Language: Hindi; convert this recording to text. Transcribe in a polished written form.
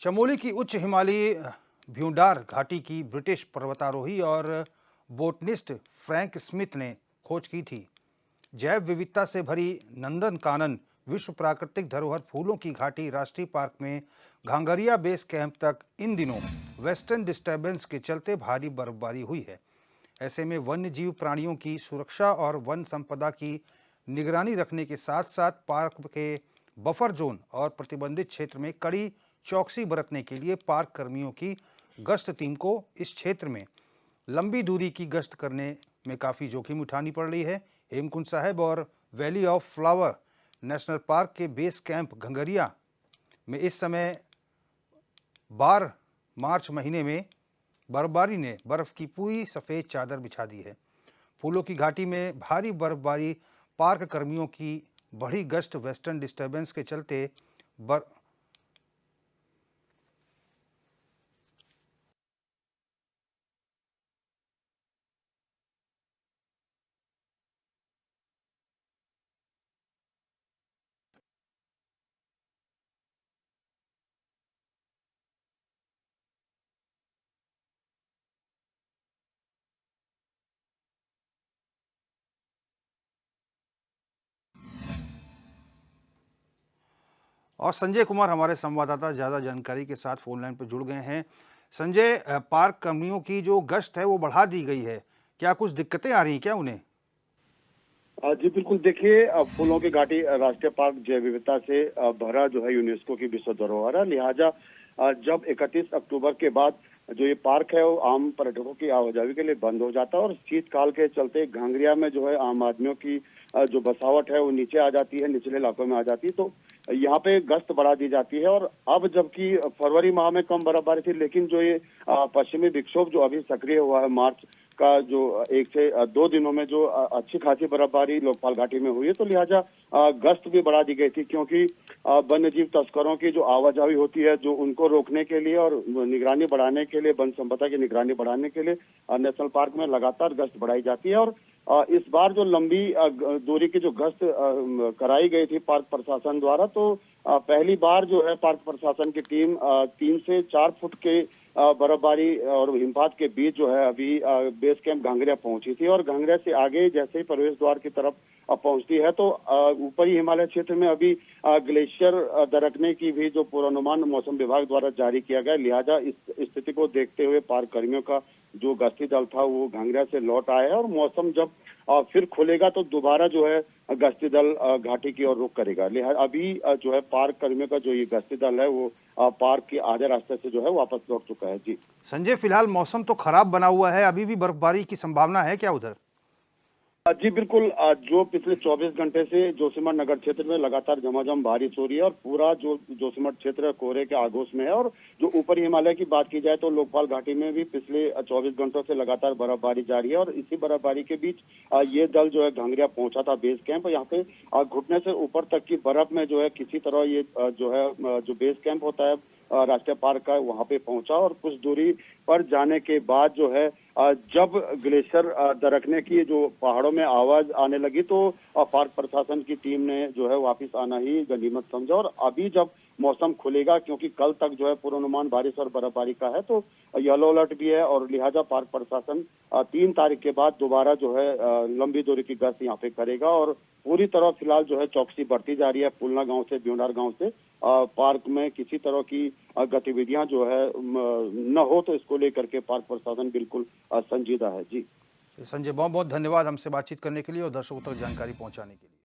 चमोली की उच्च हिमालयी भ्यूडार घाटी की ब्रिटिश पर्वतारोही और बोटनिस्ट फ्रैंक स्मिथ ने खोज की थी। जैव विविधता से भरी नंदनकानन विश्व प्राकृतिक धरोहर फूलों की घाटी राष्ट्रीय पार्क में घांगरिया बेस कैंप तक इन दिनों वेस्टर्न डिस्टर्बेंस के चलते भारी बर्फबारी हुई है। ऐसे में वन्य जीव प्राणियों की सुरक्षा और वन संपदा की निगरानी रखने के साथ साथ पार्क के बफर जोन और प्रतिबंधित क्षेत्र में कड़ी चौकसी बरतने के लिए पार्क कर्मियों की गश्त टीम को इस क्षेत्र में लंबी दूरी की गश्त करने में काफ़ी जोखिम उठानी पड़ रही है। हेमकुंड साहिब और valley of flower national park के बेस कैंप घंगरिया में इस समय 12 मार्च महीने में बर्फबारी ने बर्फ की पूरी सफ़ेद चादर बिछा दी है। फूलों की घाटी में भारी बर्फबारी, पार्क कर्मियों की बढ़ी गश्त, वेस्टर्न डिस्टर्बेंस के चलते और संजय कुमार हमारे संवाददाता ज़्यादा जानकारी के साथ फोन लाइन पर जुड़ गए हैं। संजय, पार्क कर्मियों की जो गश्त है वो बढ़ा दी गई है, क्या कुछ दिक्कतें आ रही हैं क्या उन्हें? जी बिल्कुल। देखिए, फूलों की घाटी राष्ट्रीय पार्क जैव विविधता से भरा जो है यूनेस्को की विश्व धरोहर है। लिहाजा जब 31 अक्टूबर के बाद जो ये पार्क है वो आम पर्यटकों की आवाजाही के लिए बंद हो जाता है और शीतकाल के चलते घांगरिया में जो है आम आदमियों की जो बसावट है वो नीचे आ जाती है, निचले इलाकों में आ जाती है। तो यहाँ पे गश्त बढ़ा दी जाती है। और अब जबकि फरवरी माह में कम बर्फबारी थी, लेकिन जो ये पश्चिमी विक्षोभ जो अभी सक्रिय हुआ है मार्च का, जो 1 से 2 दिनों में जो अच्छी खासी बर्फबारी लोकपाल घाटी में हुई है, तो लिहाजा गश्त भी बढ़ा दी गई थी। क्योंकि वन्य जीव तस्करों की जो आवाजाही होती है, जो उनको रोकने के लिए और निगरानी बढ़ाने के लिए, वन संपदा की निगरानी बढ़ाने के लिए नेशनल पार्क में लगातार गश्त बढ़ाई जाती है। और इस बार जो लंबी दूरी की जो गश्त कराई गई थी पार्क प्रशासन द्वारा, तो पहली बार जो है पार्क प्रशासन की टीम 3 से 4 फुट के बर्फबारी और हिमपात के बीच जो है अभी बेस कैंप घांगरिया पहुंची थी। और घांगरिया से आगे जैसे ही प्रवेश द्वार की तरफ पहुंचती है, तो ऊपरी हिमालय क्षेत्र में अभी ग्लेशियर दरकने की भी जो पूर्वानुमान मौसम विभाग द्वारा जारी किया गया। लिहाजा इस स्थिति को देखते हुए पार्क कर्मियों का जो गश्ती दल था वो घांगरिया से लौट आया है। और मौसम जब फिर खुलेगा तो दोबारा जो है गश्ती दल घाटी की ओर रुख करेगा। लिहाजा अभी जो है पार्क कर्मियों का जो ये गश्ती दल है वो पार्क के आधे रास्ते से जो है वापस लौट चुका है। जी संजय, फिलहाल मौसम तो खराब बना हुआ है, अभी भी बर्फबारी की संभावना है क्या उधर? जी बिल्कुल। जो पिछले 24 घंटे से जोशीमठ नगर क्षेत्र में लगातार झमाझम बारिश हो रही है और पूरा जो जोशीमठ क्षेत्र कोहरे के आगोश में है। और जो ऊपरी हिमालय की बात की जाए तो लोकपाल घाटी में भी पिछले 24 घंटों से लगातार बर्फबारी जारी है। और इसी बर्फबारी के बीच ये दल जो है घांगरिया पहुंचा था बेस कैंप। यहाँ पे घुटने से ऊपर तक की बर्फ में जो है किसी तरह ये जो है जो बेस कैंप होता है राष्ट्रीय पार्क का, वहां पे पहुंचा। और कुछ दूरी पर जाने के बाद जो है जब ग्लेशियर दरकने की जो पहाड़ों में आवाज आने लगी, तो पार्क प्रशासन की टीम ने जो है वापस आना ही गनीमत समझा। और अभी जब मौसम खुलेगा, क्योंकि कल तक जो है पूर्वानुमान बारिश और बर्फबारी का है, तो येलो अलर्ट भी है। और लिहाजा पार्क प्रशासन 3 तारीख के बाद दोबारा जो है लंबी दूरी की गश्त यहाँ पे करेगा। और पूरी तरह फिलहाल जो है चौकसी बढ़ती जा रही है। पुलना गांव से, भ्यूडार गांव से पार्क में किसी तरह की गतिविधियां जो है न हो, तो इसको लेकर के पार्क प्रशासन बिल्कुल संजीदा है। जी संजय, बहुत बहुत धन्यवाद हमसे बातचीत करने के लिए और दर्शकों तक जानकारी पहुंचाने के लिए।